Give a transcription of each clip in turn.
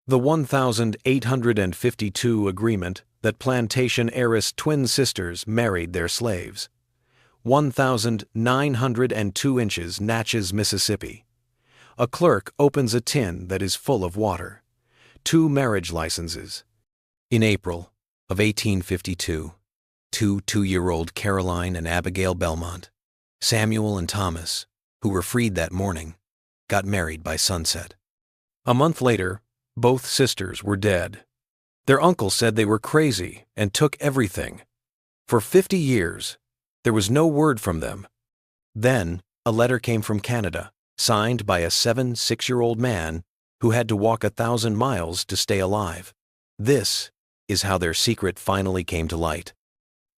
The 1852 agreement that plantation heiress twin sisters married their slaves. 1,902 inches Natchez, Mississippi. A clerk opens a tin that is full of water. 2 marriage licenses. In April of 1852, two-year-old Caroline and Abigail Belmont, Samuel and Thomas, who were freed that morning, got married by sunset. A month later, both sisters were dead. Their uncle said they were crazy and took everything. For 50 years, there was no word from them. Then, a letter came from Canada, signed by a 6-year-old man who had to walk 1,000 miles to stay alive. This is how their secret finally came to light.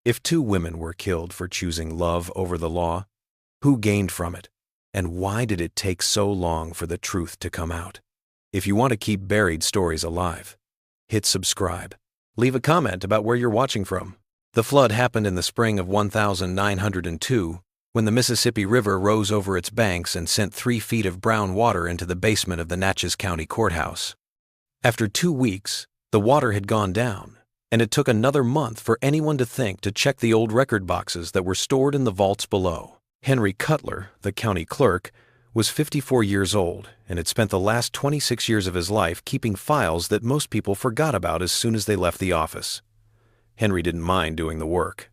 If 2 women were killed for choosing love over the law, who gained from it? And why did it take so long for the truth to come out? If you want to keep buried stories alive, hit subscribe. Leave a comment about where you're watching from. The flood happened in the spring of 1902, when the Mississippi River rose over its banks and sent 3 feet of brown water into the basement of the Natchez County Courthouse. After 2 weeks, the water had gone down, and it took another month for anyone to think to check the old record boxes that were stored in the vaults below. Henry Cutler, the county clerk, was 54 years old and had spent the last 26 years of his life keeping files that most people forgot about as soon as they left the office. Henry didn't mind doing the work.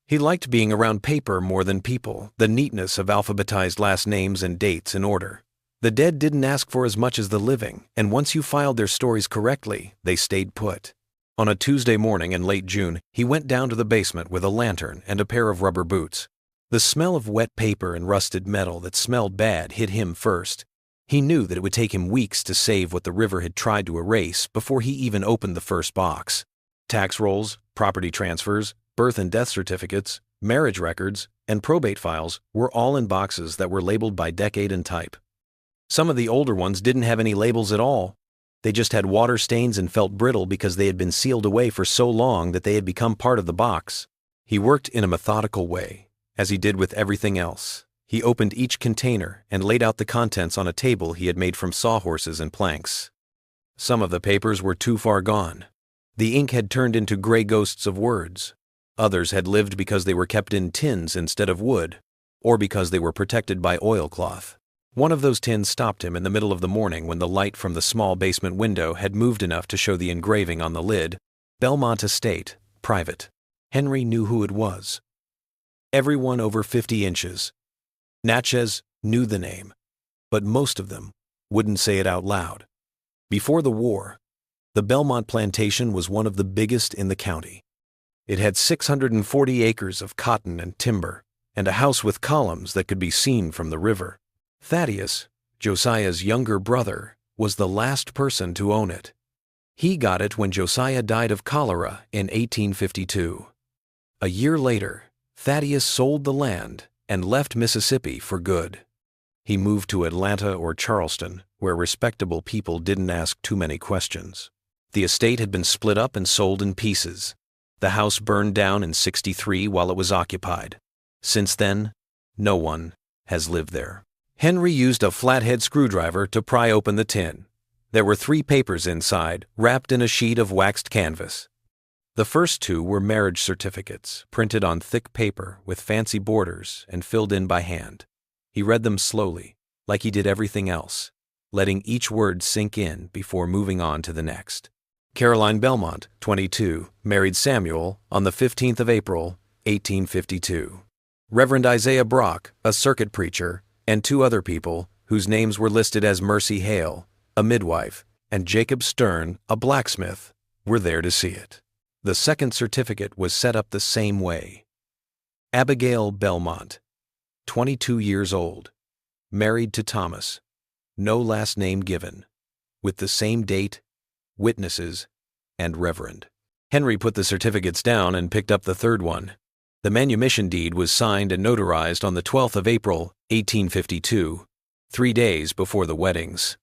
He liked being around paper more than people, the neatness of alphabetized last names and dates in order. The dead didn't ask for as much as the living, and once you filed their stories correctly, they stayed put. On a Tuesday morning in late June, he went down to the basement with a lantern and a pair of rubber boots. The smell of wet paper and rusted metal that smelled bad hit him first. He knew that it would take him weeks to save what the river had tried to erase before he even opened the first box. Tax rolls, property transfers, birth and death certificates, marriage records, and probate files were all in boxes that were labeled by decade and type. Some of the older ones didn't have any labels at all. They just had water stains and felt brittle because they had been sealed away for so long that they had become part of the box. He worked in a methodical way, as he did with everything else. He opened each container and laid out the contents on a table he had made from sawhorses and planks. Some of the papers were too far gone. The ink had turned into gray ghosts of words. Others had lived because they were kept in tins instead of wood, or because they were protected by oilcloth. One of those tins stopped him in the middle of the morning when the light from the small basement window had moved enough to show the engraving on the lid, Belmont Estate, Private. Henry knew who it was. Everyone over 50 inches. Natchez knew the name, but most of them wouldn't say it out loud. Before the war, the Belmont Plantation was one of the biggest in the county. It had 640 acres of cotton and timber, and a house with columns that could be seen from the river. Thaddeus, Josiah's younger brother, was the last person to own it. He got it when Josiah died of cholera in 1852. A year later, Thaddeus sold the land and left Mississippi for good. He moved to Atlanta or Charleston, where respectable people didn't ask too many questions. The estate had been split up and sold in pieces. The house burned down in '63 while it was occupied. Since then, no one has lived there. Henry used a flathead screwdriver to pry open the tin. There were 3 papers inside, wrapped in a sheet of waxed canvas. The first 2 were marriage certificates, printed on thick paper with fancy borders and filled in by hand. He read them slowly, like he did everything else, letting each word sink in before moving on to the next. Caroline Belmont, 22, married Samuel on the 15th of April, 1852. Reverend Isaiah Brock, a circuit preacher, and 2 other people, whose names were listed as Mercy Hale, a midwife, and Jacob Stern, a blacksmith, were there to see it. The second certificate was set up the same way. Abigail Belmont, 22 years old, married to Thomas, no last name given, with the same date, witnesses, and reverend. Henry put the certificates down and picked up the third one. The manumission deed was signed and notarized on the 12th of April, 1852, 3 days before the weddings.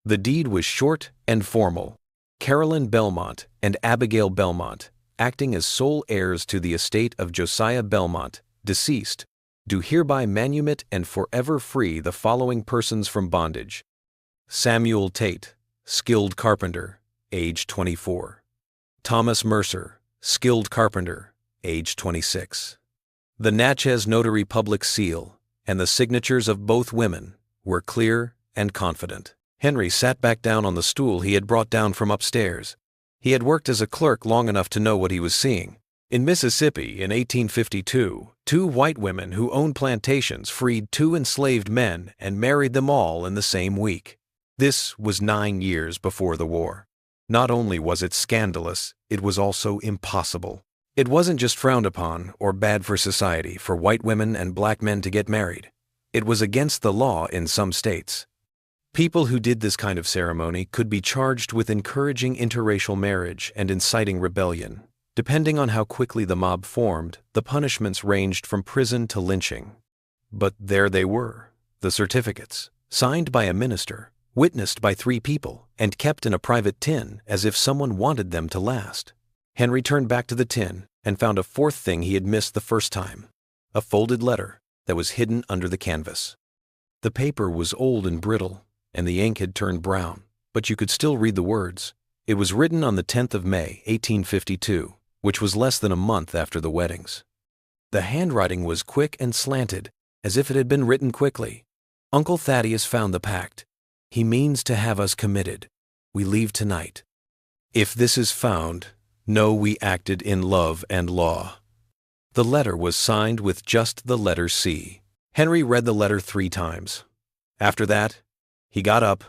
The deed was short and formal. Caroline Belmont and Abigail Belmont, acting as sole heirs to the estate of Josiah Belmont, deceased, do hereby manumit and forever free the following persons from bondage: Samuel Tate, skilled carpenter, age 24. Thomas Mercer, skilled carpenter, age 26. The Natchez notary public seal and the signatures of both women were clear and confident. Henry sat back down on the stool he had brought down from upstairs. He had worked as a clerk long enough to know what he was seeing. In Mississippi in 1852, 2 white women who owned plantations freed 2 enslaved men and married them all in the same week. This was 9 years before the war. Not only was it scandalous, it was also impossible. It wasn't just frowned upon or bad for society for white women and black men to get married. It was against the law in some states. People who did this kind of ceremony could be charged with encouraging interracial marriage and inciting rebellion. Depending on how quickly the mob formed, the punishments ranged from prison to lynching. But there they were, the certificates, signed by a minister, witnessed by 3 people, and kept in a private tin as if someone wanted them to last. Henry turned back to the tin and found a 4th thing he had missed the first time, a folded letter that was hidden under the canvas. The paper was old and brittle, and the ink had turned brown, but you could still read the words. It was written on the 10th of May, 1852, which was less than a month after the weddings. The handwriting was quick and slanted, as if it had been written quickly. Uncle Thaddeus found the pact. He means to have us committed. We leave tonight. If this is found, know we acted in love and law. The letter was signed with just the letter C. Henry read the letter 3 times. After that, he got up,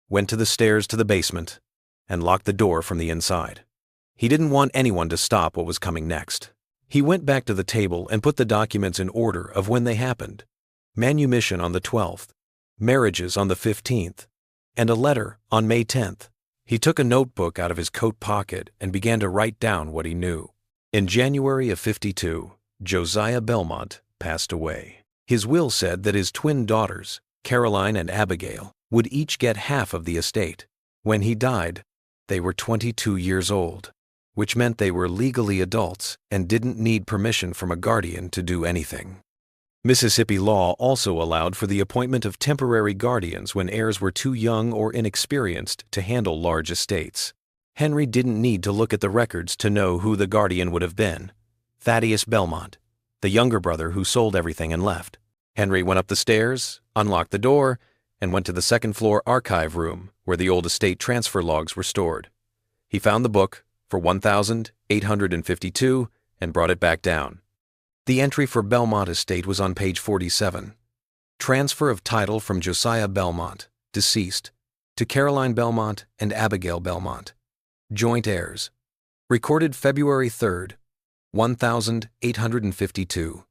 went to the stairs to the basement, and locked the door from the inside. He didn't want anyone to stop what was coming next. He went back to the table and put the documents in order of when they happened. Manumission on the 12th, marriages on the 15th, and a letter on May 10th. He took a notebook out of his coat pocket and began to write down what he knew. In January of 52, Josiah Belmont passed away. His will said that his twin daughters, Caroline and Abigail, would each get half of the estate. When he died, they were 22 years old, which meant they were legally adults and didn't need permission from a guardian to do anything. Mississippi law also allowed for the appointment of temporary guardians when heirs were too young or inexperienced to handle large estates. Henry didn't need to look at the records to know who the guardian would have been. Thaddeus Belmont, the younger brother who sold everything and left. Henry went up the stairs, unlocked the door, and went to the second-floor archive room where the old estate transfer logs were stored. He found the book for 1,852 and brought it back down. The entry for Belmont Estate was on page 47. Transfer of title from Josiah Belmont, deceased, to Caroline Belmont and Abigail Belmont, joint heirs. Recorded February 3rd, 1,852.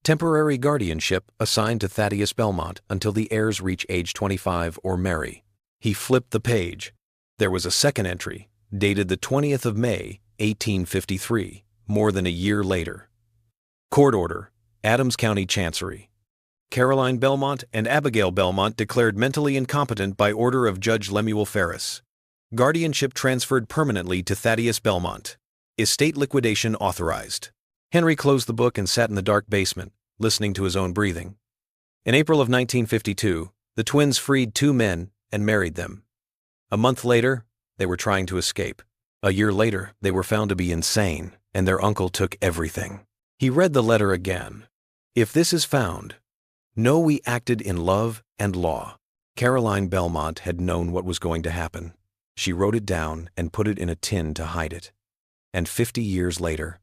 Temporary guardianship assigned to Thaddeus Belmont until the heirs reach age 25 or marry. He flipped the page. There was a second entry, dated the 20th of May, 1853, more than a year later. Court order, Adams County Chancery. Caroline Belmont and Abigail Belmont declared mentally incompetent by order of Judge Lemuel Ferris. Guardianship transferred permanently to Thaddeus Belmont. Estate liquidation authorized. Henry closed the book and sat in the dark basement, listening to his own breathing. In April of 1952, the twins freed 2 men and married them. A month later, they were trying to escape. A year later, they were found to be insane, and their uncle took everything. He read the letter again. If this is found, know we acted in love and law. Caroline Belmont had known what was going to happen. She wrote it down and put it in a tin to hide it. And 50 years later,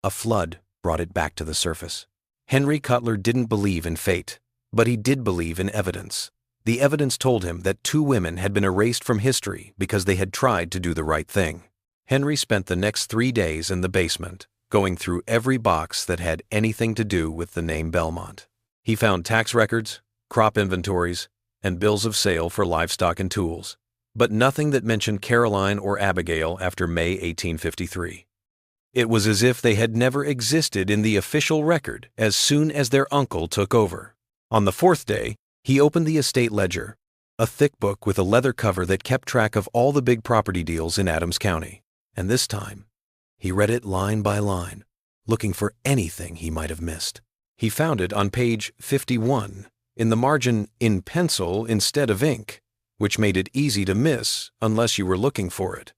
a flood brought it back to the surface. Henry Cutler didn't believe in fate, but he did believe in evidence. The evidence told him that 2 women had been erased from history because they had tried to do the right thing. Henry spent the next 3 days in the basement, going through every box that had anything to do with the name Belmont. He found tax records, crop inventories, and bills of sale for livestock and tools, but nothing that mentioned Caroline or Abigail after May 1853. It was as if they had never existed in the official record as soon as their uncle took over. On the 4th day, he opened the estate ledger, a thick book with a leather cover that kept track of all the big property deals in Adams County. And this time, he read it line by line, looking for anything he might have missed. He found it on page 51, in the margin in pencil instead of ink, which made it easy to miss unless you were looking for it.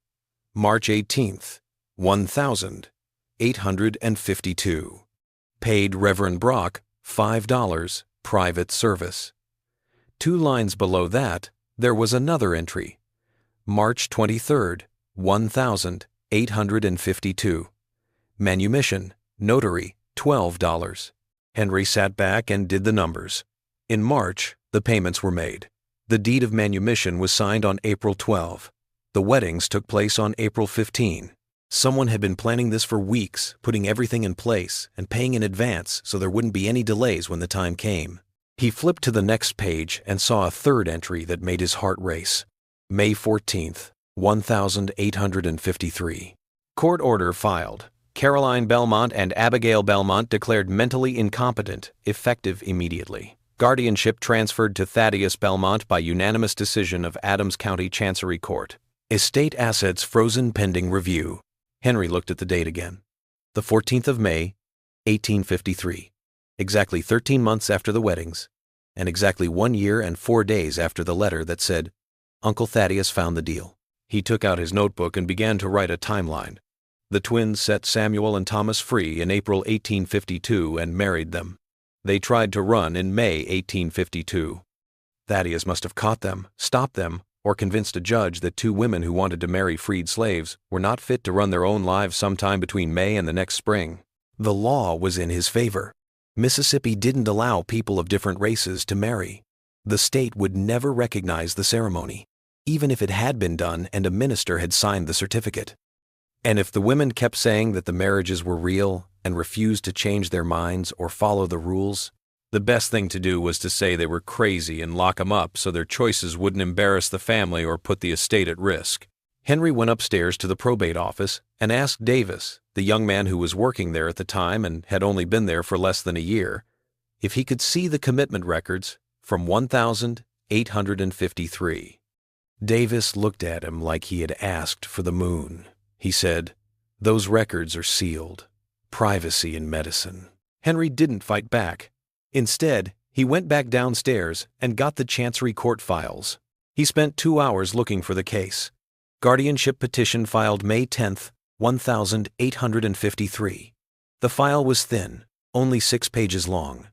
March 18th, 1,852. Paid Reverend Brock $5, private service. 2 lines below that, there was another entry. March 23rd, 1,852. Manumission, notary, $12. Henry sat back and did the numbers. In March, the payments were made. The deed of manumission was signed on April 12. The weddings took place on April 15. Someone had been planning this for weeks, putting everything in place and paying in advance so there wouldn't be any delays when the time came. He flipped to the next page and saw a third entry that made his heart race. May 14th, 1,853. Court order filed. Caroline Belmont and Abigail Belmont declared mentally incompetent, effective immediately. Guardianship transferred to Thaddeus Belmont by unanimous decision of Adams County Chancery Court. Estate assets frozen pending review. Henry looked at the date again. The 14th of May, 1853. Exactly 13 months after the weddings, and exactly 1 year and 4 days after the letter that said, Uncle Thaddeus found the deal. He took out his notebook and began to write a timeline. The twins set Samuel and Thomas free in April 1852 and married them. They tried to run in May 1852. Thaddeus must have caught them, stopped them, or convinced a judge that 2 women who wanted to marry freed slaves were not fit to run their own lives sometime between May and the next spring. The law was in his favor. Mississippi didn't allow people of different races to marry. The state would never recognize the ceremony, even if it had been done and a minister had signed the certificate. And if the women kept saying that the marriages were real and refused to change their minds or follow the rules, the best thing to do was to say they were crazy and lock them up so their choices wouldn't embarrass the family or put the estate at risk. Henry went upstairs to the probate office and asked Davis, the young man who was working there at the time and had only been there for less than a year, if he could see the commitment records from 1,853. Davis looked at him like he had asked for the moon. He said, "Those records are sealed. Privacy in medicine." Henry didn't fight back. Instead, he went back downstairs and got the Chancery Court files. He spent 2 hours looking for the case. Guardianship petition filed May 10th, 1,853. The file was thin, only 6 pages long.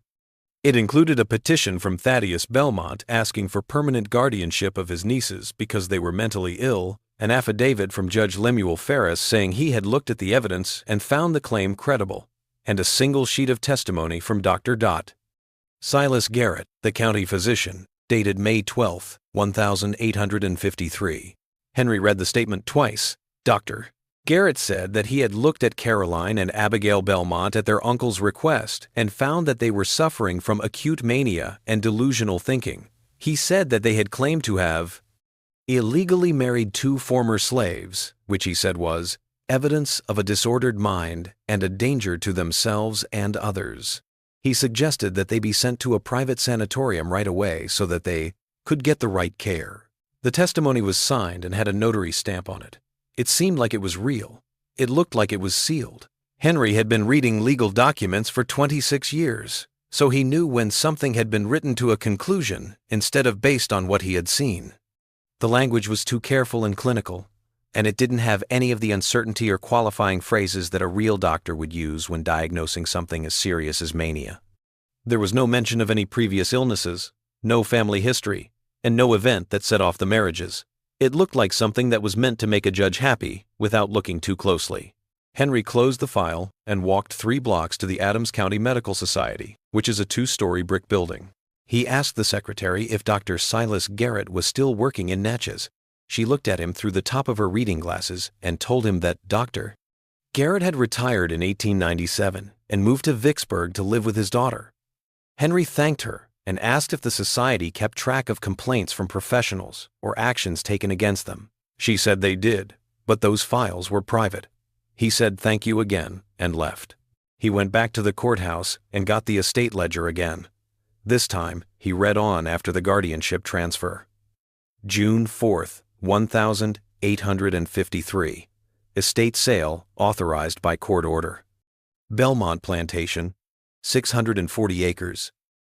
It included a petition from Thaddeus Belmont asking for permanent guardianship of his nieces because they were mentally ill, an affidavit from Judge Lemuel Ferris saying he had looked at the evidence and found the claim credible, and a single sheet of testimony from Dr. Silas Garrett, the county physician, dated May 12, 1,853. Henry read the statement twice. Dr. Garrett said that he had looked at Caroline and Abigail Belmont at their uncle's request and found that they were suffering from acute mania and delusional thinking. He said that they had claimed to have illegally married 2 former slaves, which he said was evidence of a disordered mind and a danger to themselves and others. He suggested that they be sent to a private sanatorium right away so that they could get the right care. The testimony was signed and had a notary stamp on it. It seemed like it was real. It looked like it was sealed. Henry had been reading legal documents for 26 years, so he knew when something had been written to a conclusion instead of based on what he had seen. The language was too careful and clinical, and it didn't have any of the uncertainty or qualifying phrases that a real doctor would use when diagnosing something as serious as mania. There was no mention of any previous illnesses, no family history, and no event that set off the marriages. It looked like something that was meant to make a judge happy without looking too closely. Henry closed the file and walked 3 blocks to the Adams County Medical Society, which is a 2-story brick building. He asked the secretary if Dr. Silas Garrett was still working in Natchez. She looked at him through the top of her reading glasses and told him that Dr. Garrett had retired in 1897 and moved to Vicksburg to live with his daughter. Henry thanked her and asked if the society kept track of complaints from professionals or actions taken against them. She said they did, but those files were private. He said thank you again and left. He went back to the courthouse and got the estate ledger again. This time, he read on after the guardianship transfer. June 4th, 1,853. Estate sale authorized by court order. Belmont Plantation, 640 acres.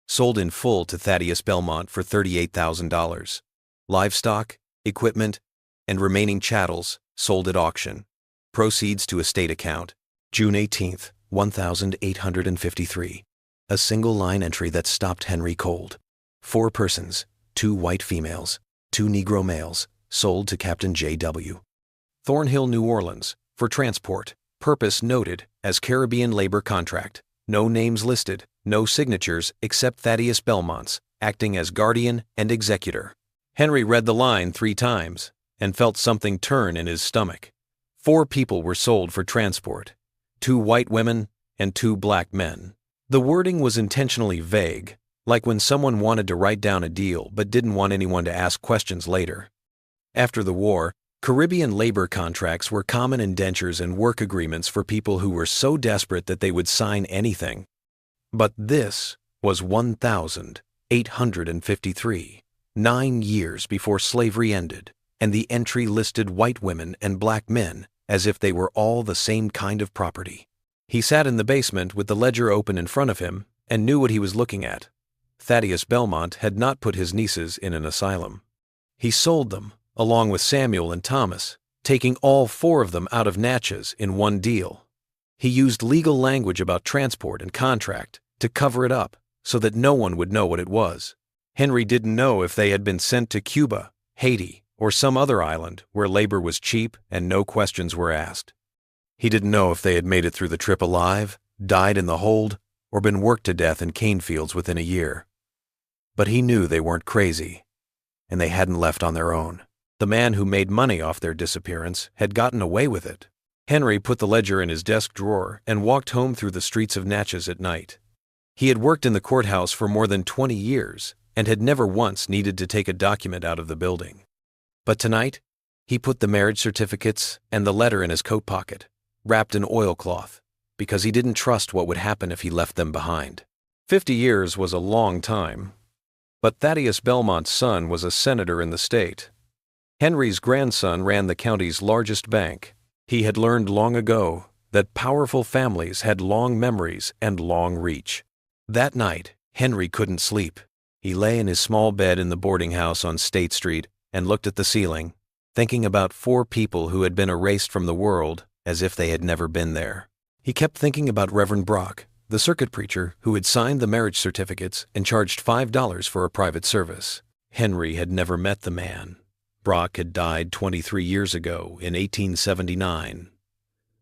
Sold in full to Thaddeus Belmont for $38,000. livestock, equipment, and remaining chattels sold at auction. Proceeds to estate account, June 18, 1853. A single line entry that stopped Henry cold. 4 persons, 2 white females, 2 Negro males, sold to Captain J.W. Thornhill, New Orleans, for transport. Purpose noted as Caribbean labor contract. No names listed, no signatures except Thaddeus Belmont's, acting as guardian and executor. Henry read the line 3 times and felt something turn in his stomach. 4 people were sold for transport, 2 white women and 2 black men. The wording was intentionally vague, like when someone wanted to write down a deal but didn't want anyone to ask questions later. After the war, Caribbean labor contracts were common indentures and work agreements for people who were so desperate that they would sign anything. But this was 1853, 9 years before slavery ended, and the entry listed white women and black men as if they were all the same kind of property. He sat in the basement with the ledger open in front of him and knew what he was looking at. Thaddeus Belmont had not put his nieces in an asylum. He sold them, along with Samuel and Thomas, taking all 4 of them out of Natchez in one deal. He used legal language about transport and contract to cover it up so that no one would know what it was. Henry didn't know if they had been sent to Cuba, Haiti, or some other island where labor was cheap and no questions were asked. He didn't know if they had made it through the trip alive, died in the hold, or been worked to death in cane fields within a year. But he knew they weren't crazy, and they hadn't left on their own. The man who made money off their disappearance had gotten away with it. Henry put the ledger in his desk drawer and walked home through the streets of Natchez at night. He had worked in the courthouse for more than 20 years and had never once needed to take a document out of the building. But tonight, he put the marriage certificates and the letter in his coat pocket, wrapped in oilcloth, because he didn't trust what would happen if he left them behind. 50 years was a long time, but Thaddeus Belmont's son was a senator in the state. Henry's grandson ran the county's largest bank. He had learned long ago that powerful families had long memories and long reach. That night, Henry couldn't sleep. He lay in his small bed in the boarding house on State Street and looked at the ceiling, thinking about 4 people who had been erased from the world as if they had never been there. He kept thinking about Reverend Brock, the circuit preacher who had signed the marriage certificates and charged $5 for a private service. Henry had never met the man. Brock had died 23 years ago in 1879,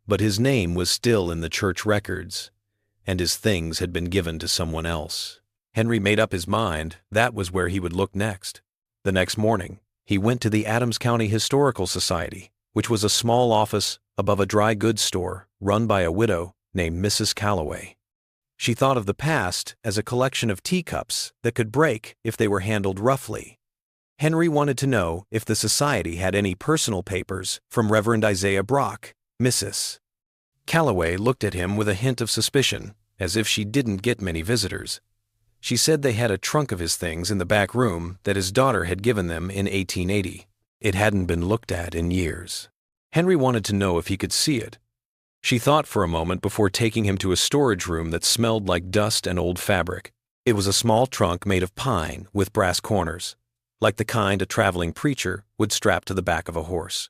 but his name was still in the church records, and his things had been given to someone else. Henry made up his mind that was where he would look next. The next morning, he went to the Adams County Historical Society, which was a small office above a dry goods store run by a widow named Mrs. Calloway. She thought of the past as a collection of teacups that could break if they were handled roughly. Henry wanted to know if the society had any personal papers from Reverend Isaiah Brock, Mrs. Calloway looked at him with a hint of suspicion, as if she didn't get many visitors. She said they had a trunk of his things in the back room that his daughter had given them in 1880. It hadn't been looked at in years. Henry wanted to know if he could see it. She thought for a moment before taking him to a storage room that smelled like dust and old fabric. It was a small trunk made of pine with brass corners, like the kind a traveling preacher would strap to the back of a horse.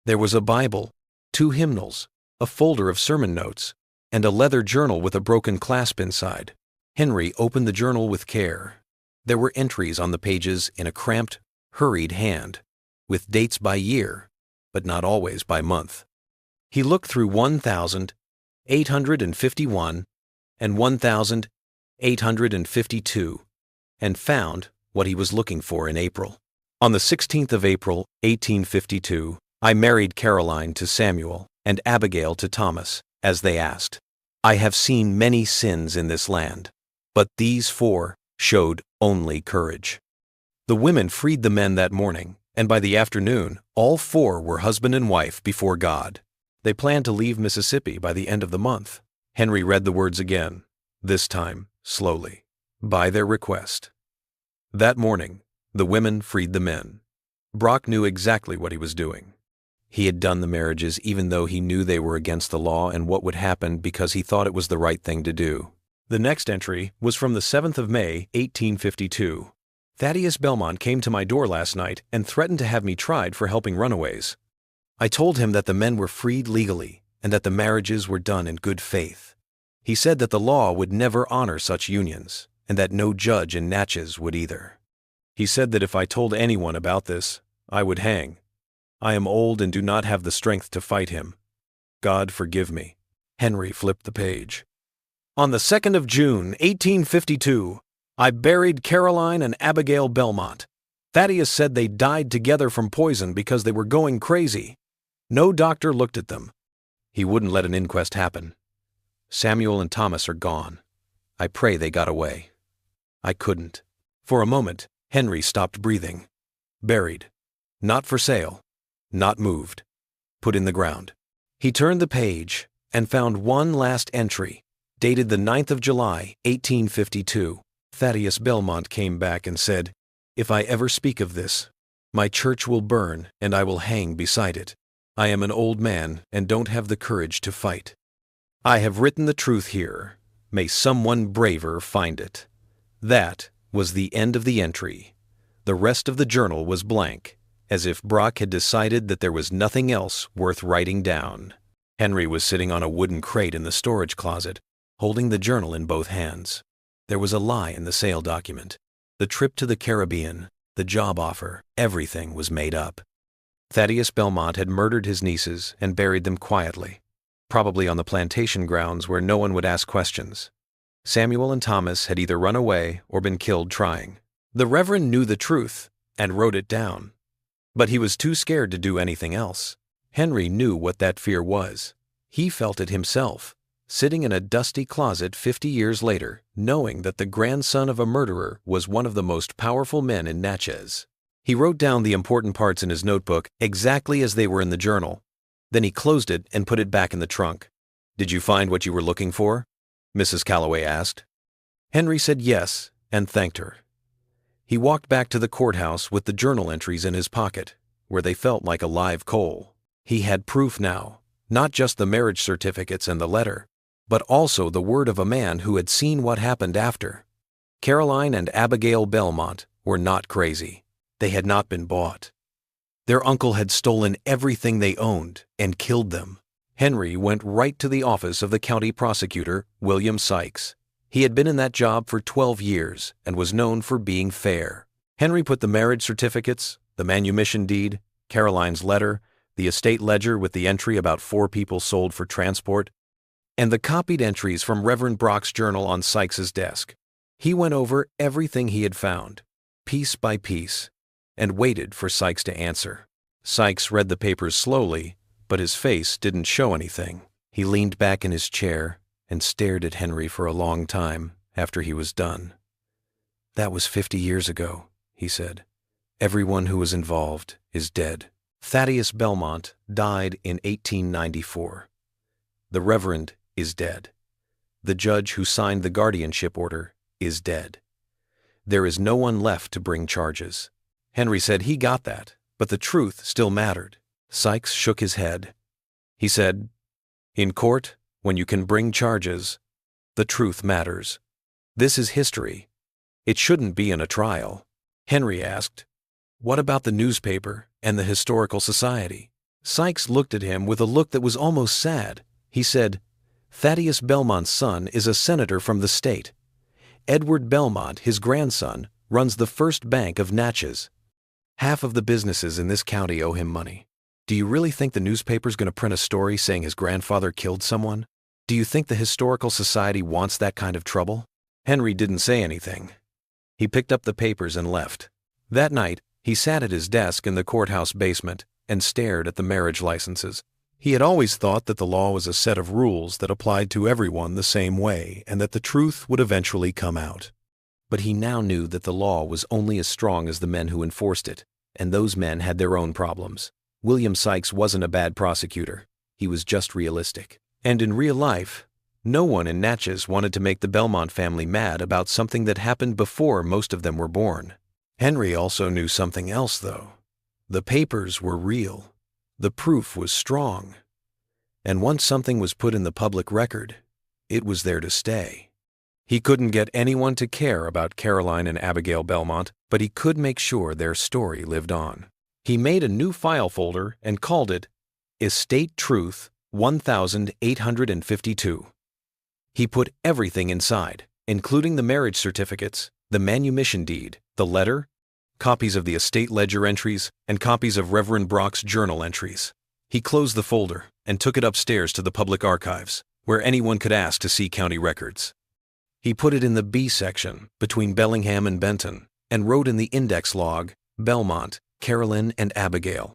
There was a Bible, 2 hymnals, a folder of sermon notes, and a leather journal with a broken clasp inside. Henry opened the journal with care. There were entries on the pages in a cramped, hurried hand, with dates by year, but not always by month. He looked through 1,851 and 1,852 and found what he was looking for in April. On the 16th of April, 1852, I married Caroline to Samuel and Abigail to Thomas, as they asked. I have seen many sins in this land, but these 4 showed only courage. The women freed the men that morning, and by the afternoon, all 4 were husband and wife before God. They planned to leave Mississippi by the end of the month. Henry read the words again, this time slowly, by their request. That morning, the women freed the men. Brock knew exactly what he was doing. He had done the marriages even though he knew they were against the law and what would happen because he thought it was the right thing to do. The next entry was from the 7th of May, 1852. Thaddeus Belmont came to my door last night and threatened to have me tried for helping runaways. I told him that the men were freed legally and that the marriages were done in good faith. He said that the law would never honor such unions and that no judge in Natchez would either. He said that if I told anyone about this, I would hang. I am old and do not have the strength to fight him. God forgive me." Henry flipped the page. "On the 2nd of June, 1852, I buried Caroline and Abigail Belmont. Thaddeus said they died together from poison because they were going crazy. No doctor looked at them. He wouldn't let an inquest happen. Samuel and Thomas are gone. I pray they got away. I couldn't." For a moment, Henry stopped breathing. Buried. Not for sale. Not moved. Put in the ground. He turned the page and found one last entry, dated the 9th of July, 1852. Thaddeus Belmont came back and said, "If I ever speak of this, my church will burn and I will hang beside it. I am an old man and don't have the courage to fight. I have written the truth here. May someone braver find it." That was the end of the entry. The rest of the journal was blank, as if Brock had decided that there was nothing else worth writing down. Henry was sitting on a wooden crate in the storage closet, holding the journal in both hands. There was a lie in the sale document. The trip to the Caribbean, the job offer, everything was made up. Thaddeus Belmont had murdered his nieces and buried them quietly, probably on the plantation grounds where no one would ask questions. Samuel and Thomas had either run away or been killed trying. The Reverend knew the truth and wrote it down, but he was too scared to do anything else. Henry knew what that fear was. He felt it himself, sitting in a dusty closet 50 years later, knowing that the grandson of a murderer was one of the most powerful men in Natchez. He wrote down the important parts in his notebook exactly as they were in the journal. Then he closed it and put it back in the trunk. "Did you find what you were looking for?" Mrs. Calloway asked. Henry said yes and thanked her. He walked back to the courthouse with the journal entries in his pocket, where they felt like a live coal. He had proof now, not just the marriage certificates and the letter, but also the word of a man who had seen what happened after. Caroline and Abigail Belmont were not crazy. They had not been bought. Their uncle had stolen everything they owned and killed them. Henry went right to the office of the county prosecutor, William Sykes. He had been in that job for 12 years and was known for being fair. Henry put the marriage certificates, the manumission deed, Caroline's letter, the estate ledger with the entry about 4 people sold for transport, and the copied entries from Reverend Brock's journal on Sykes's desk. He went over everything he had found, piece by piece, and waited for Sykes to answer. Sykes read the papers slowly, but his face didn't show anything. He leaned back in his chair and stared at Henry for a long time after he was done. "That was 50 years ago," he said. "Everyone who was involved is dead. Thaddeus Belmont died in 1894. The Reverend is dead. The judge who signed the guardianship order is dead. There is no one left to bring charges." Henry said he got that, but the truth still mattered. Sykes shook his head. He said, "In court, when you can bring charges, the truth matters. This is history. It shouldn't be in a trial." Henry asked, "What about the newspaper and the Historical Society?" Sykes looked at him with a look that was almost sad. He said, "Thaddeus Belmont's son is a senator from the state. Edward Belmont, his grandson, runs the first bank of Natchez. Half of the businesses in this county owe him money. Do you really think the newspaper's going to print a story saying his grandfather killed someone? Do you think the Historical Society wants that kind of trouble?" Henry didn't say anything. He picked up the papers and left. That night, he sat at his desk in the courthouse basement and stared at the marriage licenses. He had always thought that the law was a set of rules that applied to everyone the same way and that the truth would eventually come out. But he now knew that the law was only as strong as the men who enforced it, and those men had their own problems. William Sykes wasn't a bad prosecutor. He was just realistic. And in real life, no one in Natchez wanted to make the Belmont family mad about something that happened before most of them were born. Henry also knew something else, though. The papers were real. The proof was strong. And once something was put in the public record, it was there to stay. He couldn't get anyone to care about Caroline and Abigail Belmont, but he could make sure their story lived on. He made a new file folder and called it Estate Truth 1852. He put everything inside, including the marriage certificates, the manumission deed, the letter, copies of the estate ledger entries, and copies of Reverend Brock's journal entries. He closed the folder and took it upstairs to the public archives, where anyone could ask to see county records. He put it in the B section, between Bellingham and Benton, and wrote in the index log, Belmont, Caroline and Abigail.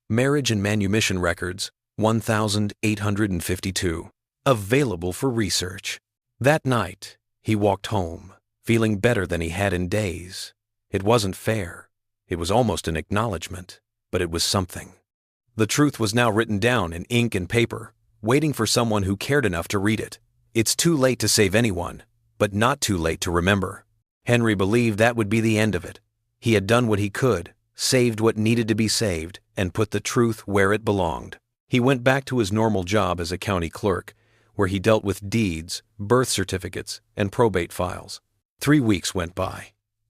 Marriage and manumission records, 1852. Available for research. That night, he walked home, feeling better than he had in days. It wasn't fair. It was almost an acknowledgement, but it was something. The truth was now written down in ink and paper, waiting for someone who cared enough to read it. It's too late to save anyone, but not too late to remember. Henry believed that would be the end of it. He had done what he could, saved what needed to be saved, and put the truth where it belonged. He went back to his normal job as a county clerk, where he dealt with deeds, birth certificates, and probate files. 3 weeks went by.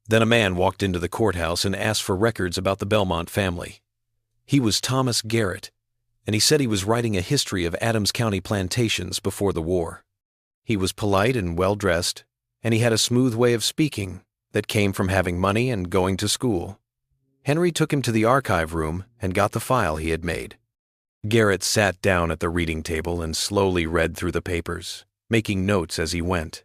Then a man walked into the courthouse and asked for records about the Belmont family. He was Thomas Garrett, and he said he was writing a history of Adams County plantations before the war. He was polite and well-dressed, and he had a smooth way of speaking that came from having money and going to school. Henry took him to the archive room and got the file he had made. Garrett sat down at the reading table and slowly read through the papers, making notes as he went.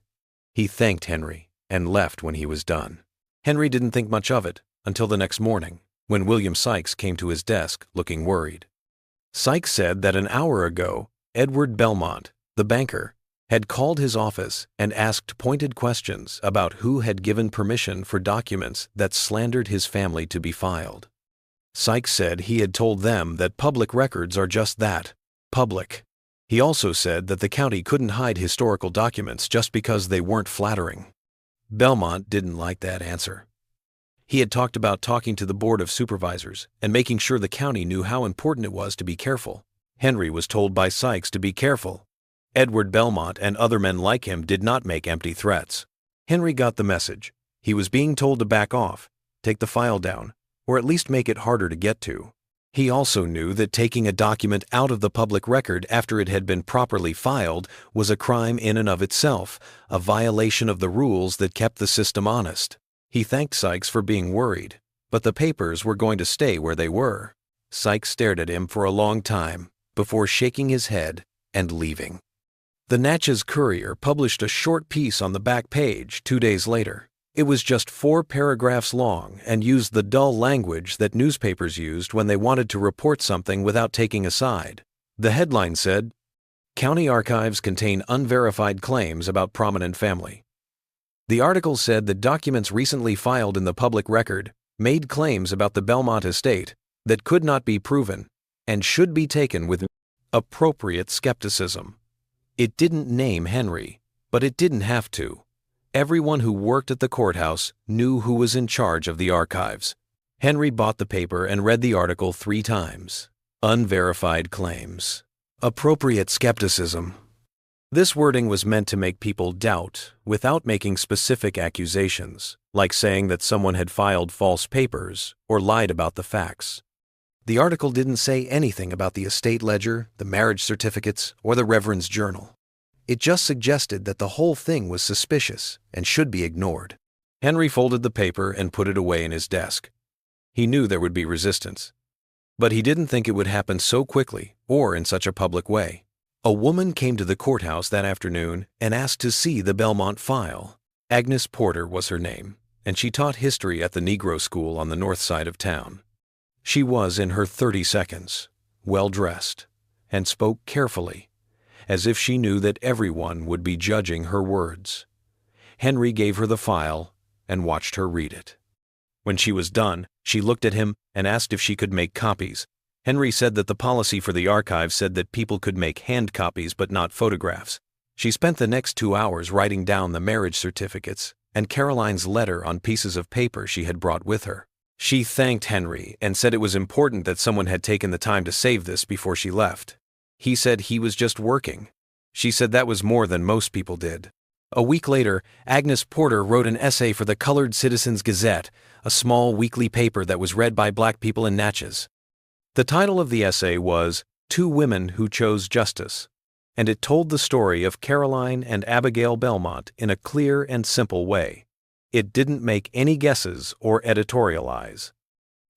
He thanked Henry and left when he was done. Henry didn't think much of it until the next morning, when William Sykes came to his desk looking worried. Sykes said that an hour ago, Edward Belmont, the banker, had called his office and asked pointed questions about who had given permission for documents that slandered his family to be filed. Sykes said he had told them that public records are just that, public. He also said that the county couldn't hide historical documents just because they weren't flattering. Belmont didn't like that answer. He had talked about talking to the Board of Supervisors and making sure the county knew how important it was to be careful. Henry was told by Sykes to be careful. Edward Belmont and other men like him did not make empty threats. Henry got the message. He was being told to back off, take the file down, or at least make it harder to get to. He also knew that taking a document out of the public record after it had been properly filed was a crime in and of itself, a violation of the rules that kept the system honest. He thanked Sykes for being worried, but the papers were going to stay where they were. Sykes stared at him for a long time before shaking his head and leaving. The Natchez Courier published a short piece on the back page 2 days later. It was just 4 paragraphs long and used the dull language that newspapers used when they wanted to report something without taking a side. The headline said, "County archives contain unverified claims about prominent family." The article said that documents recently filed in the public record made claims about the Belmont estate that could not be proven and should be taken with appropriate skepticism. It didn't name Henry, but it didn't have to. Everyone who worked at the courthouse knew who was in charge of the archives. Henry bought the paper and read the article 3 times. Unverified claims. Appropriate skepticism. This wording was meant to make people doubt without making specific accusations, like saying that someone had filed false papers or lied about the facts. The article didn't say anything about the estate ledger, the marriage certificates, or the Reverend's journal. It just suggested that the whole thing was suspicious and should be ignored. Henry folded the paper and put it away in his desk. He knew there would be resistance, but he didn't think it would happen so quickly or in such a public way. A woman came to the courthouse that afternoon and asked to see the Belmont file. Agnes Porter was her name, and she taught history at the Negro school on the north side of town. She was in her 32nds, well-dressed, and spoke carefully, as if she knew that everyone would be judging her words. Henry gave her the file and watched her read it. When she was done, she looked at him and asked if she could make copies. Henry said that the policy for the archive said that people could make hand copies but not photographs. She spent the next 2 hours writing down the marriage certificates and Caroline's letter on pieces of paper she had brought with her. She thanked Henry and said it was important that someone had taken the time to save this before she left. He said he was just working. She said that was more than most people did. A week later, Agnes Porter wrote an essay for the Colored Citizens Gazette, a small weekly paper that was read by black people in Natchez. The title of the essay was Two Women Who Chose Justice, and it told the story of Caroline and Abigail Belmont in a clear and simple way. It didn't make any guesses or editorialize.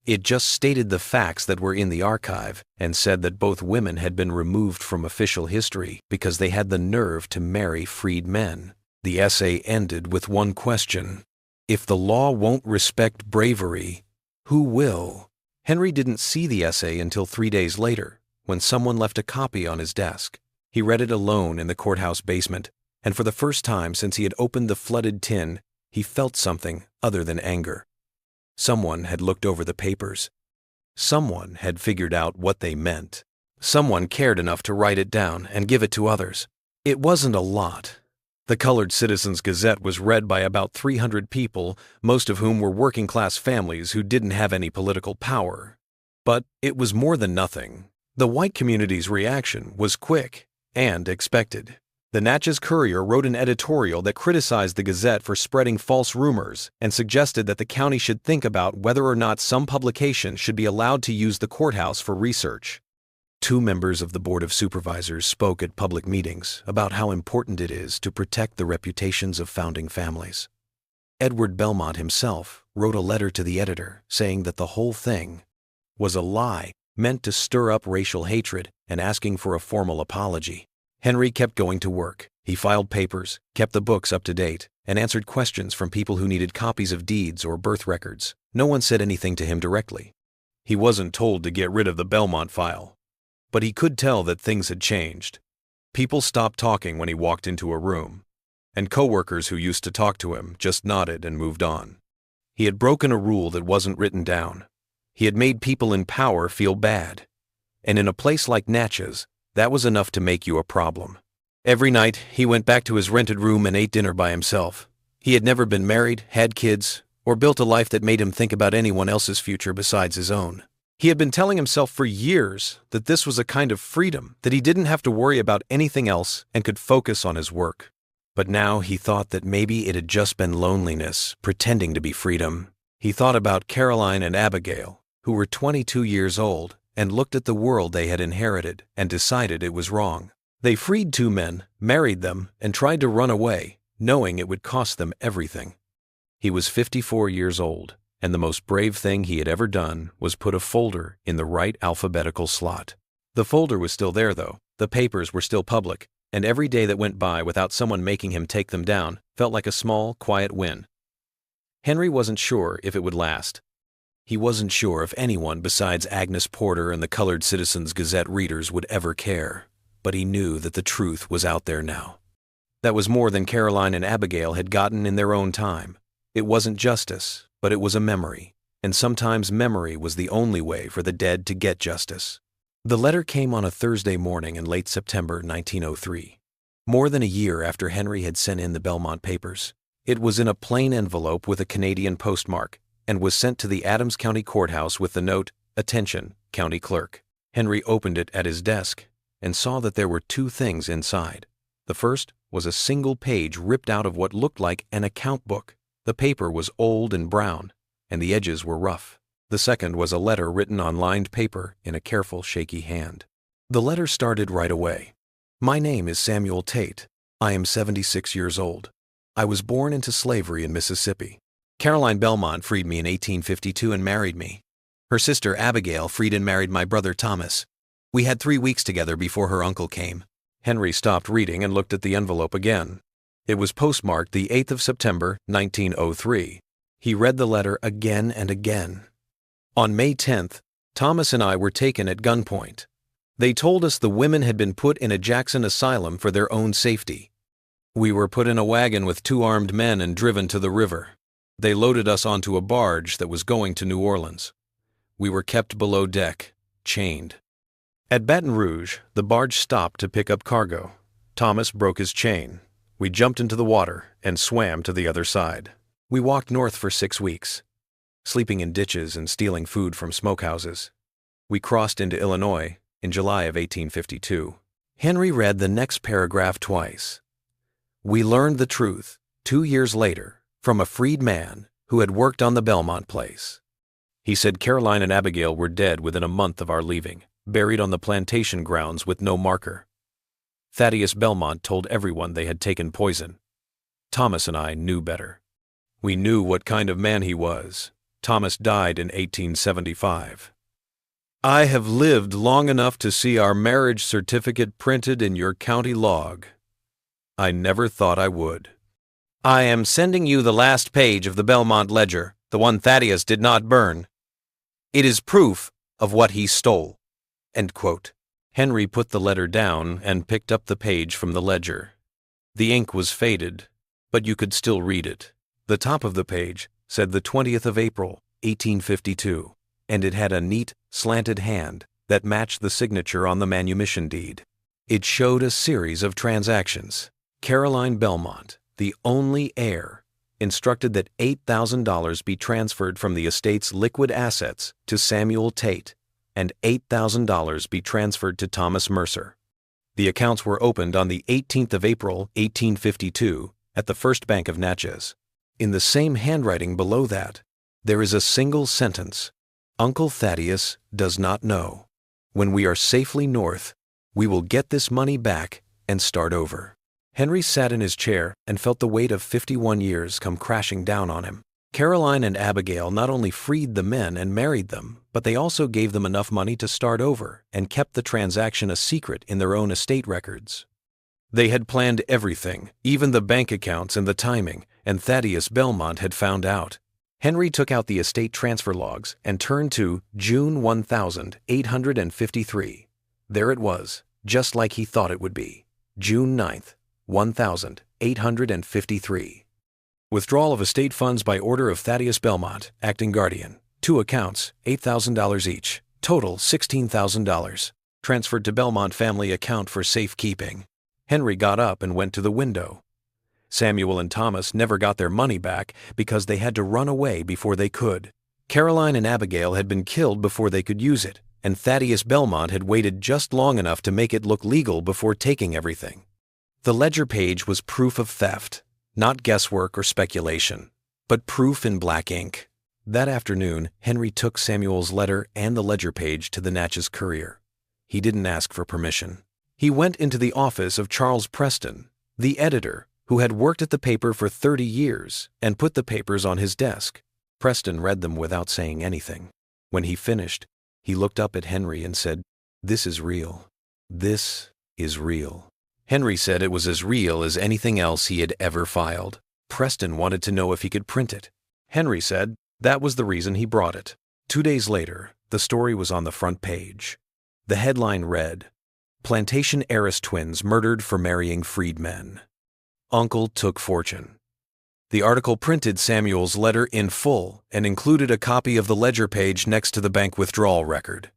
It just stated the facts that were in the archive and said that both women had been removed from official history because they had the nerve to marry freed men. The essay ended with one question: if the law won't respect bravery, who will? Henry didn't see the essay until 3 days later, when someone left a copy on his desk. He read it alone in the courthouse basement, and for the first time since he had opened the flooded tin, he felt something other than anger. Someone had looked over the papers. Someone had figured out what they meant. Someone cared enough to write it down and give it to others. It wasn't a lot. The Colored Citizens Gazette was read by about 300 people, most of whom were working-class families who didn't have any political power. But it was more than nothing. The white community's reaction was quick and expected. The Natchez Courier wrote an editorial that criticized the Gazette for spreading false rumors and suggested that the county should think about whether or not some publications should be allowed to use the courthouse for research. 2 members of the Board of Supervisors spoke at public meetings about how important it is to protect the reputations of founding families. Edward Belmont himself wrote a letter to the editor saying that the whole thing was a lie meant to stir up racial hatred and asking for a formal apology. Henry kept going to work. He filed papers, kept the books up to date, and answered questions from people who needed copies of deeds or birth records. No one said anything to him directly. He wasn't told to get rid of the Belmont file, but he could tell that things had changed. People stopped talking when he walked into a room, and coworkers who used to talk to him just nodded and moved on. He had broken a rule that wasn't written down. He had made people in power feel bad, and in a place like Natchez, that was enough to make you a problem. Every night, he went back to his rented room and ate dinner by himself. He had never been married, had kids, or built a life that made him think about anyone else's future besides his own. He had been telling himself for years that this was a kind of freedom, that he didn't have to worry about anything else and could focus on his work. But now he thought that maybe it had just been loneliness, pretending to be freedom. He thought about Caroline and Abigail, who were 22 years old, and looked at the world they had inherited and decided it was wrong. They freed 2 men, married them, and tried to run away, knowing it would cost them everything. He was 54 years old, and the most brave thing he had ever done was put a folder in the right alphabetical slot. The folder was still there, though. The papers were still public, and every day that went by without someone making him take them down felt like a small, quiet win. Henry wasn't sure if it would last. He wasn't sure if anyone besides Agnes Porter and the Colored Citizens Gazette readers would ever care, but he knew that the truth was out there now. That was more than Caroline and Abigail had gotten in their own time. It wasn't justice, but it was a memory, and sometimes memory was the only way for the dead to get justice. The letter came on a Thursday morning in late September 1903, more than a year after Henry had sent in the Belmont papers. It was in a plain envelope with a Canadian postmark, and was sent to the Adams County Courthouse with the note, "Attention, County Clerk." Henry opened it at his desk and saw that there were 2 things inside. The first was a single page ripped out of what looked like an account book. The paper was old and brown, and the edges were rough. The second was a letter written on lined paper in a careful, shaky hand. The letter started right away. "My name is Samuel Tate. I am 76 years old. I was born into slavery in Mississippi. Caroline Belmont freed me in 1852 and married me. Her sister Abigail freed and married my brother Thomas. We had 3 weeks together before her uncle came." Henry stopped reading and looked at the envelope again. It was postmarked the 8th of September, 1903. He read the letter again and again. "On May 10th, Thomas and I were taken at gunpoint. They told us the women had been put in a Jackson asylum for their own safety. We were put in a wagon with 2 armed men and driven to the river. They loaded us onto a barge that was going to New Orleans. We were kept below deck, chained. At Baton Rouge, the barge stopped to pick up cargo. Thomas broke his chain. We jumped into the water and swam to the other side. We walked north for 6 weeks, sleeping in ditches and stealing food from smokehouses. We crossed into Illinois in July of 1852. Henry read the next paragraph twice. We learned the truth 2 years later from a freed man who had worked on the Belmont place. He said Caroline and Abigail were dead within a month of our leaving, buried on the plantation grounds with no marker. Thaddeus Belmont told everyone they had taken poison. Thomas and I knew better. We knew what kind of man he was. Thomas died in 1875. I have lived long enough to see our marriage certificate printed in your county log. I never thought I would. I am sending you the last page of the Belmont ledger, the one Thaddeus did not burn. It is proof of what he stole." End quote. Henry put the letter down and picked up the page from the ledger. The ink was faded, but you could still read it. The top of the page said the 20th of April, 1852, and it had a neat, slanted hand that matched the signature on the manumission deed. It showed a series of transactions. Caroline Belmont, the only heir, instructed that $8,000 be transferred from the estate's liquid assets to Samuel Tate, and $8,000 be transferred to Thomas Mercer. The accounts were opened on the 18th of April, 1852, at the First Bank of Natchez. In the same handwriting below that, there is a single sentence: "Uncle Thaddeus does not know. When we are safely north, we will get this money back and start over." Henry sat in his chair and felt the weight of 51 years come crashing down on him. Caroline and Abigail not only freed the men and married them, but they also gave them enough money to start over and kept the transaction a secret in their own estate records. They had planned everything, even the bank accounts and the timing, and Thaddeus Belmont had found out. Henry took out the estate transfer logs and turned to June 1853. There it was, just like he thought it would be. June 9th, 1853. Withdrawal of estate funds by order of Thaddeus Belmont, acting guardian. 2 accounts, $8,000 each. Total $16,000. Transferred to Belmont family account for safekeeping. Henry got up and went to the window. Samuel and Thomas never got their money back because they had to run away before they could. Caroline and Abigail had been killed before they could use it, and Thaddeus Belmont had waited just long enough to make it look legal before taking everything. The ledger page was proof of theft, not guesswork or speculation, but proof in black ink. That afternoon, Henry took Samuel's letter and the ledger page to the Natchez Courier. He didn't ask for permission. He went into the office of Charles Preston, the editor, who had worked at the paper for 30 years, and put the papers on his desk. Preston read them without saying anything. When he finished, he looked up at Henry and said, "This is real. This is real." Henry said it was as real as anything else he had ever filed. Preston wanted to know if he could print it. Henry said that was the reason he brought it. 2 days later, the story was on the front page. The headline read, "Plantation Heiress twins murdered for marrying freedmen. Uncle took fortune." The article printed Samuel's letter in full and included a copy of the ledger page next to the bank withdrawal record.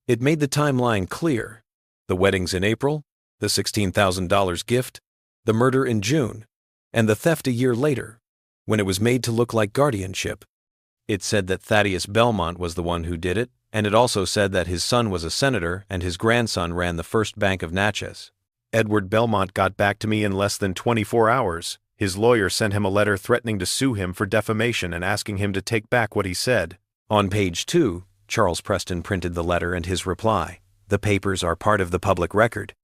It made the timeline clear. The weddings in April, the $16,000 gift, the murder in June, and the theft a year later, when it was made to look like guardianship. It said that Thaddeus Belmont was the one who did it, and it also said that his son was a senator and his grandson ran the First Bank of Natchez. Edward Belmont got back to me in less than 24 hours. His lawyer sent him a letter threatening to sue him for defamation and asking him to take back what he said. On page 2, Charles Preston printed the letter and his reply. The papers are part of the public record.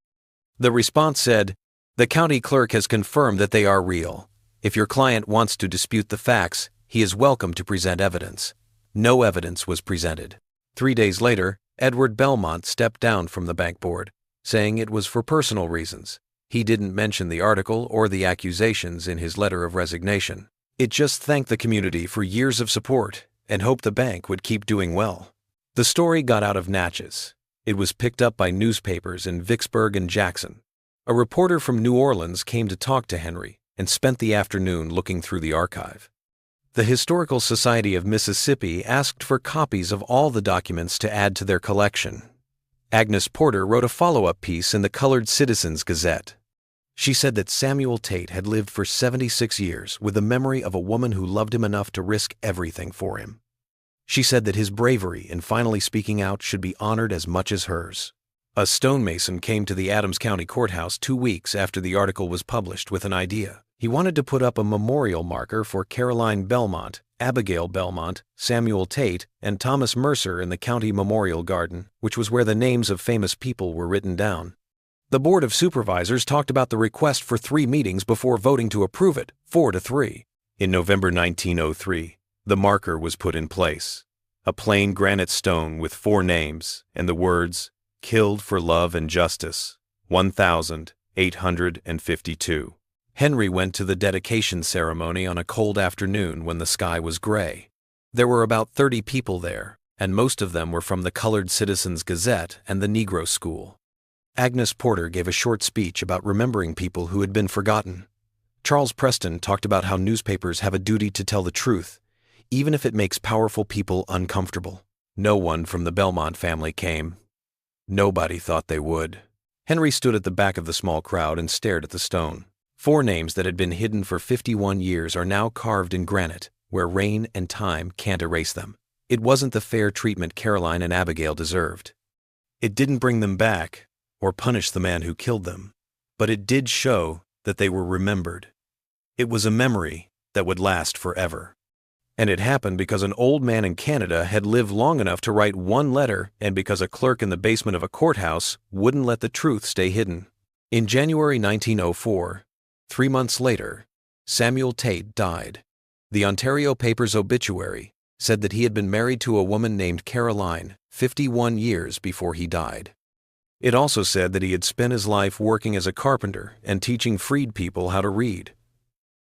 The response said, "The county clerk has confirmed that they are real. If your client wants to dispute the facts, he is welcome to present evidence." No evidence was presented. 3 days later, Edward Belmont stepped down from the bank board, saying it was for personal reasons. He didn't mention the article or the accusations in his letter of resignation. It just thanked the community for years of support and hoped the bank would keep doing well. The story got out of Natchez. It was picked up by newspapers in Vicksburg and Jackson. A reporter from New Orleans came to talk to Henry and spent the afternoon looking through the archive. The Historical Society of Mississippi asked for copies of all the documents to add to their collection. Agnes Porter wrote a follow-up piece in the Colored Citizens Gazette. She said that Samuel Tate had lived for 76 years with the memory of a woman who loved him enough to risk everything for him. She said that his bravery in finally speaking out should be honored as much as hers. A stonemason came to the Adams County Courthouse 2 weeks after the article was published with an idea. He wanted to put up a memorial marker for Caroline Belmont, Abigail Belmont, Samuel Tate, and Thomas Mercer in the county memorial garden, which was where the names of famous people were written down. The Board of Supervisors talked about the request for 3 meetings before voting to approve it, 4-3. In November 1903, the marker was put in place. A plain granite stone with 4 names and the words, "Killed for love and justice, 1,852. Henry went to the dedication ceremony on a cold afternoon when the sky was gray. There were about 30 people there, and most of them were from the Colored Citizens Gazette and the Negro School. Agnes Porter gave a short speech about remembering people who had been forgotten. Charles Preston talked about how newspapers have a duty to tell the truth, even if it makes powerful people uncomfortable. No one from the Belmont family came. Nobody thought they would. Henry stood at the back of the small crowd and stared at the stone. 4 names that had been hidden for 51 years are now carved in granite, where rain and time can't erase them. It wasn't the fair treatment Caroline and Abigail deserved. It didn't bring them back or punish the man who killed them, but it did show that they were remembered. It was a memory that would last forever. And it happened because an old man in Canada had lived long enough to write 1 letter and because a clerk in the basement of a courthouse wouldn't let the truth stay hidden. In January 1904, 3 months later, Samuel Tate died. The Ontario paper's obituary said that he had been married to a woman named Caroline 51 years before he died. It also said that he had spent his life working as a carpenter and teaching freed people how to read.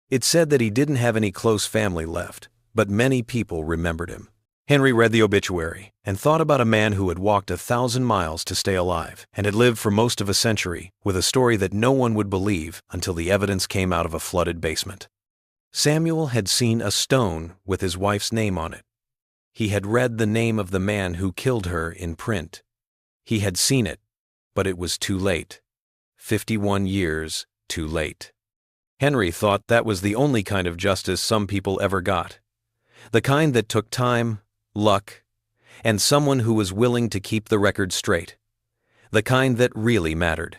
It said that he didn't have any close family left, but many people remembered him. Henry read the obituary and thought about a man who had walked 1,000 miles to stay alive and had lived for most of a century with a story that no one would believe until the evidence came out of a flooded basement. Samuel had seen a stone with his wife's name on it. He had read the name of the man who killed her in print. He had seen it, but it was too late. 51 years too late. Henry thought that was the only kind of justice some people ever got. The kind that took time, luck, and someone who was willing to keep the record straight. The kind that really mattered.